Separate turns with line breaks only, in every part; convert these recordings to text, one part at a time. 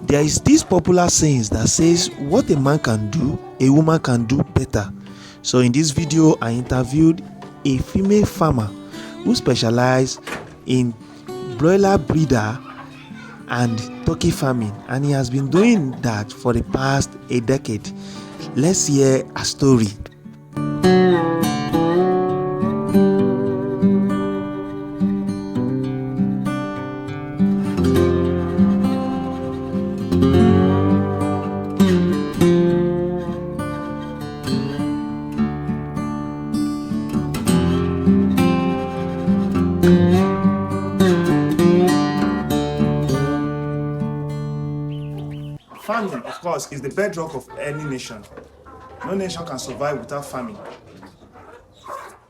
There is this popular saying that says what a man can do, a woman can do better. So in this video, I interviewed a female farmer who specializes in broiler breeder and turkey farming, and he has been doing that for the past a decade. Let's hear a story.
Farming, of course, is the bedrock of any nation. No nation can survive without farming.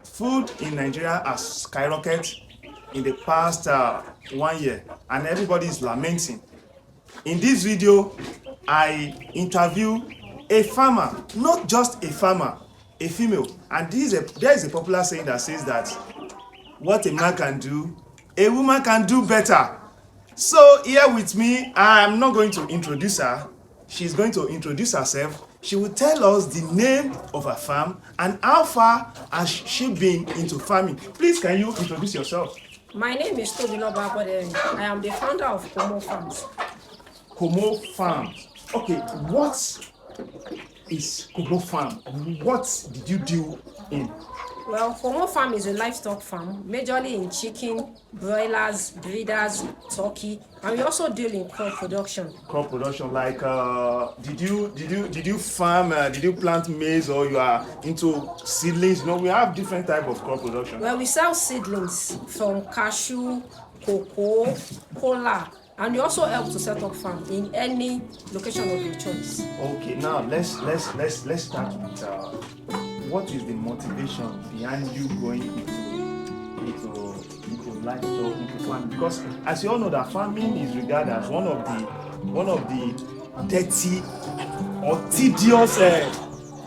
Food in Nigeria has skyrocketed in the past 1 year, and everybody is lamenting. In this video, I interview a farmer, not just a farmer, a female. And there is a popular saying that says that what a man can do, a woman can do better. So here with me, I'm not going to introduce her. She's going to introduce herself. She will tell us the name of her farm and how far has she been into farming. Please, can you introduce yourself?
My name is Tobiloba. I am the founder of KOMO FARMS.
KOMO FARMS. Okay, what is KOMO Farm? What did you do in?
Well, KOMO Farm is a livestock farm, majorly in chicken, broilers, breeders, turkey, and we also deal in crop production.
Crop production, like did you farm? Did you plant maize, or you are into seedlings? No, we have different type of crop production.
Well, we sell seedlings from cashew, cocoa, cola, and we also help to set up farm in any location of your choice.
Okay, now let's start with what is the motivation behind you going into livestock, into farming? Because as you all know, that farming is regarded as one of the dirty or tedious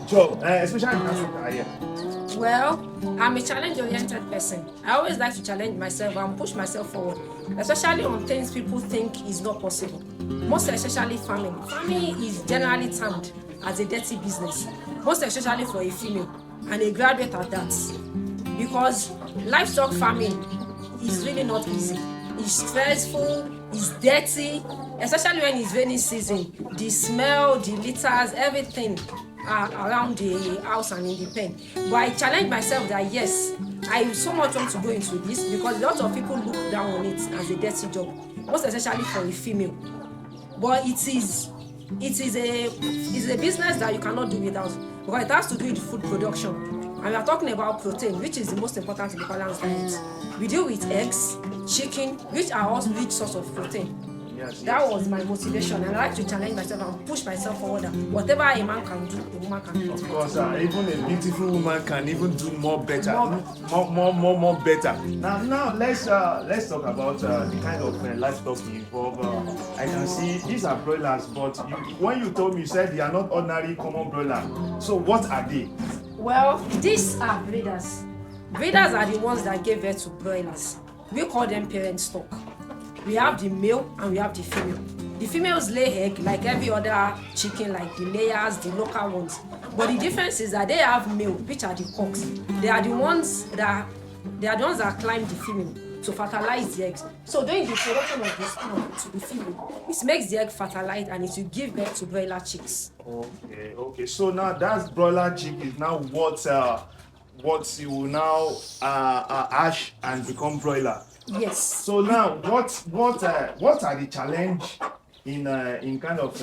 job, especially in Africa here.
Well, I'm a challenge-oriented person. I always like to challenge myself and push myself forward, especially on things people think is not possible. Most especially farming. Farming is generally termed as a dirty business, most especially for a female and a graduate at that. Because livestock farming is really not easy. It's stressful, it's dirty, especially when it's rainy season. The smell, the litters, everything around the house and in the pen. But I challenge myself that yes, I so much want to go into this because a lot of people look down on it as a dirty job, most especially for a female. But it is a business that you cannot do without, because it has to do with food production. And we are talking about protein, which is the most important in the balanced diet. We deal with eggs, chicken, which are also rich source of protein.
Yes.
That was my motivation, and I like to challenge myself and push myself forward. That whatever a man can do, a woman can do.
Of course, even a beautiful woman can even do more better, more better. Now let's talk about the kind of livestock you involve. I can see these are broilers, but when you told me, you said they are not ordinary common broiler. So what are they?
Well, these are breeders. Breeders are the ones that give birth to broilers. We call them parent stock. We have the male and we have the female. The females lay egg like every other chicken, like the layers, the local ones. But the difference is that they have male, which are the cocks. They are the ones that climb the female to fertilize the eggs. So during the production of the sperm to the female, it makes the egg fertilized and it will give birth to broiler chicks.
Okay. So now that broiler chick is now what you will now hatch and become broiler.
Yes.
So now, what are the challenge in kind of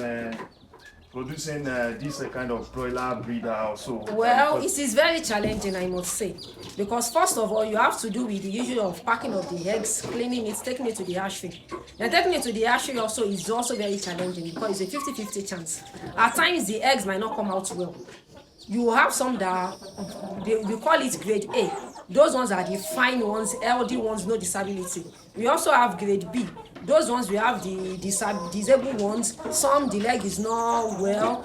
producing this kind of broiler breeder also?
Well, it is very challenging, I must say, because first of all, you have to do with the issue of packing of the eggs, cleaning it, taking it to the hatchery. Then taking it to the hatchery also is also very challenging because it's a 50-50 chance. At times, the eggs might not come out well. You have some that we call it grade A. Those ones are the fine ones, healthy ones, no disability. We also have grade B. Those ones we have the disabled ones. Some the leg is not well.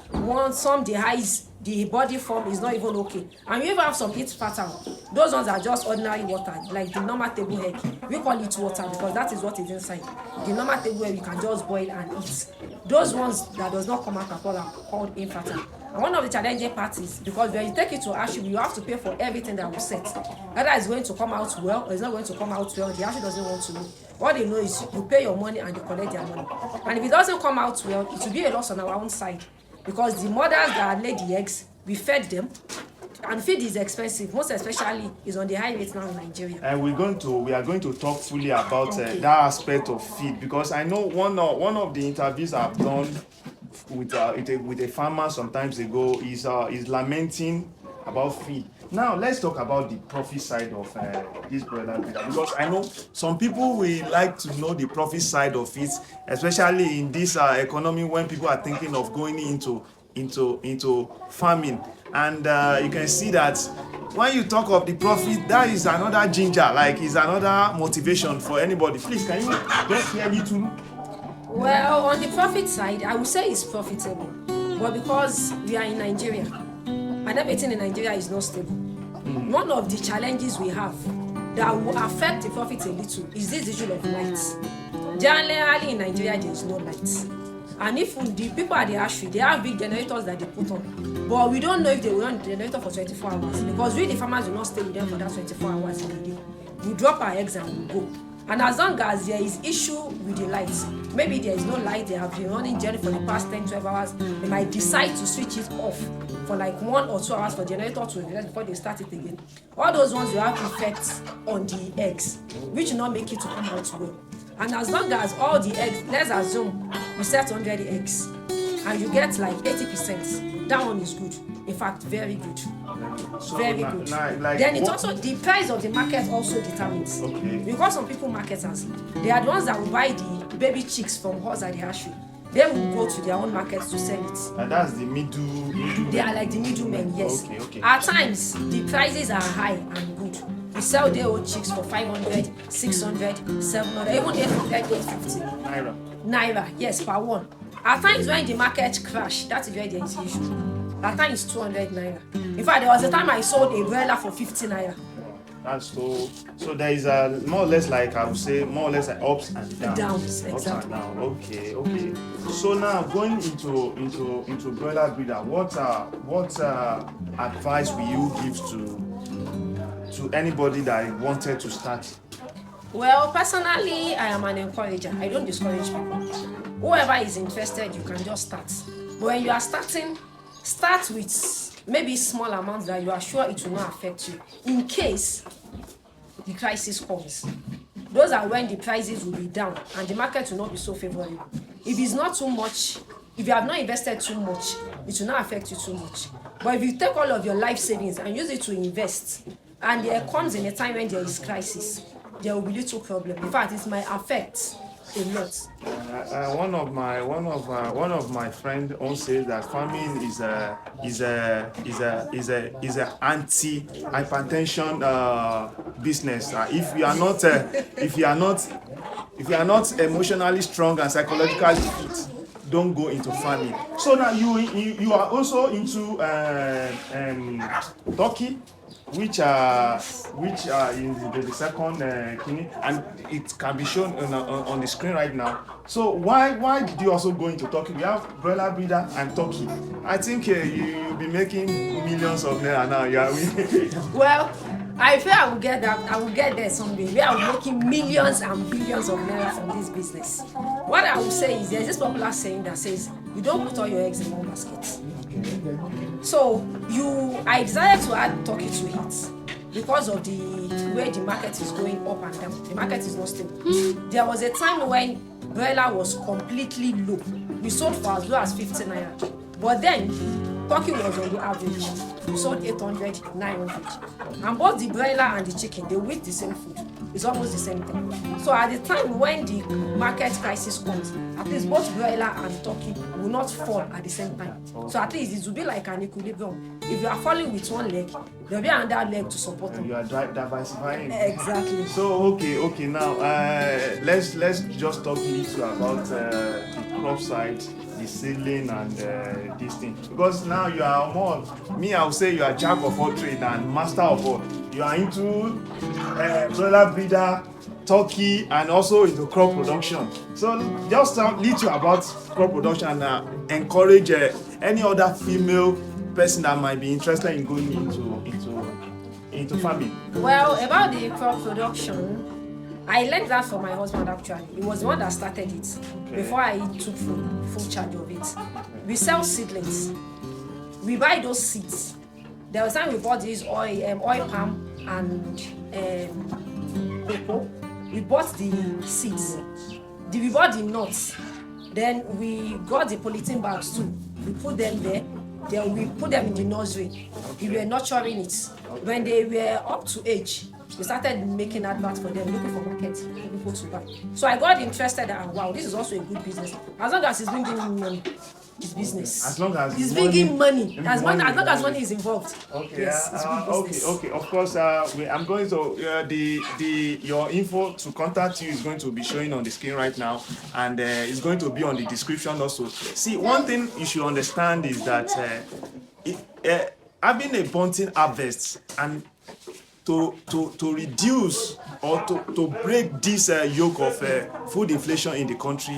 Some the eyes the body form is not even okay. And you even have some eat pattern. Those ones are just ordinary water, like the normal table egg. We call it water because that is what is inside. The normal table egg you can just boil and eat. Those ones that does not come out at all are called infertile. And one of the challenging parts is because when you take it to hatchery, you have to pay for everything that we set. Whether it's going to come out well or it's not going to come out well, the hatchery doesn't want to know. All they know is you pay your money and you collect their money. And if it doesn't come out well, it will be a loss on our own side. Because the mothers that lay the eggs, we fed them, and feed is expensive, most especially is on the high rate now in Nigeria.
And we are going to talk fully about that aspect of feed, because I know one of the interviews I've done with a farmer some times ago is lamenting about feed. Now let's talk about the profit side of this broiler breeder, because I know some people will like to know the profit side of it, especially in this economy when people are thinking of going into farming. And you can see that when you talk of the profit, that is another ginger, like is another motivation for anybody. Please, can you just hear me too?
Well, on the profit side, I would say it's profitable, but because we are in Nigeria and everything in Nigeria is not stable, one of the challenges we have that will affect the profit a little is this issue of lights. Generally in Nigeria there is no lights, and if the people at the hatchery, they have big generators that they put on, but we don't know if they will run the generator for 24 hours because we the farmers will not stay with them for that 24 hours in the day. We drop our eggs and we go. And as long as there is issue with the lights, maybe there is no light, they have been running generator for the past 10-12 hours, they might decide to switch it off for like 1 or 2 hours for the generator to rest before they start it again. All those ones will have effects on the eggs, which will not make it to come out well. And as long as all the eggs, let's assume you set 100 eggs and you get like 80%, that one is good. In fact, very good.
So
Very good.
Like
Then it also, the price of the market also determines.
Okay.
Because some people marketers, they are the ones that will buy the baby chicks from us at the hatchery. They will go to their own markets to sell it.
And that's the middle.
They are like the middlemen, yes.
Okay.
At times, the prices are high and good. We sell their old chicks for 500, 600, 700, even 800, 850. Naira, yes, per one. At times when the market crash, that is where there is issue. At times 200 naira. In fact, there was a time I sold a broiler for 50 naira.
That's so there is a more or less, like I would say, more or less like ups and downs.
Downs,
Ups
exactly.
and downs. Okay. So now going into broiler breeder, what advice will you give to anybody that wanted to start?
Well, personally, I am an encourager. I don't discourage people. Whoever is interested, you can just start. But when you are starting, start with maybe small amounts that you are sure it will not affect you in case the crisis comes. Those are when the prices will be down and the market will not be so favorable. If it's not too much, if you have not invested too much, it will not affect you too much. But if you take all of your life savings and use it to invest, and there comes in a time when there is crisis, there will be little problem. In fact, it might affect a lot.
One of my friend once says that farming is a anti-hypertension business. If you are not emotionally strong and psychologically fit, don't go into farming. So now you are also into turkey, which is the second kidney, and it can be shown on the screen right now. So why did you also go into turkey? We have broiler breeder and turkey. I think you'll be making millions of naira now.
Well, I feel I will get that. I will get there someday. We are making millions and billions of naira from this business. What I will say is there's this popular saying that says you don't put all your eggs in one basket. So I decided to add turkey to it because of the way the market is going up and down. The market is not stable. There was a time when broiler was completely low. We sold for as low as 50 naira. But then turkey was on the average. We sold 800, 900. And both the broiler and the chicken, they eat the same food. It's almost the same thing. So at the time when the market crisis comes, at least both broiler and turkey will not fall at the same time. So at least it will be like an equilibrium. If you are falling with one leg, there will be another leg to support them.
You are diversifying.
Exactly.
So okay. Now let's just talk a little about the crop side the seedling and this thing? Because now you are more, me I would say you are jack of all trade and master of all. You are into broiler breeder, turkey, and also into crop production. So just little about crop production and encourage any other female person that might be interested in going into farming.
Well, about the crop production, I learned that from my husband actually. He was the one that started it before I took full charge of it. We sell seedlings. We buy those seeds. There was time we bought these oil palm and cocoa. We bought the seeds. We bought the nuts. Then we got the polythene bags too. We put them there. Then we put them in the nursery. We were nurturing it. When they were up to age, we started making adverts for them, looking for market for people to buy. So I got interested and wow, this is also a good business. As long as it's bringing in money, it's business.
As long as
it's bringing money. As long as money is involved.
Okay.
Yes, it's good business.
Okay. Of course, I'm going to your info to contact you is going to be showing on the screen right now, and it's going to be on the description also. See, one thing you should understand is that having a bunting harvest and to reduce or to break this yoke of food inflation in the country,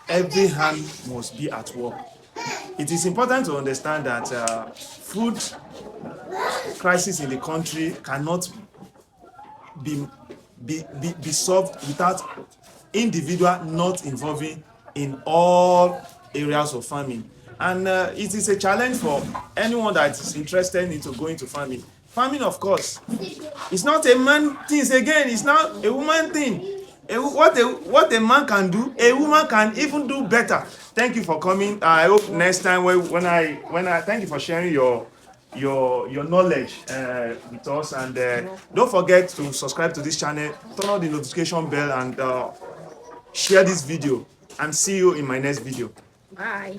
every hand must be at work. It is important to understand that food crisis in the country cannot be solved without individual not involving in all areas of farming. And it is a challenge for anyone that is interested into going to farming. Farming, of course, it's not a man thing again. It's not a woman thing. What a man can do, a woman can even do better. Thank you for coming. I hope next time when I thank you for sharing your knowledge with us, and don't forget to subscribe to this channel, turn on the notification bell, and share this video. And see you in my next video.
Bye.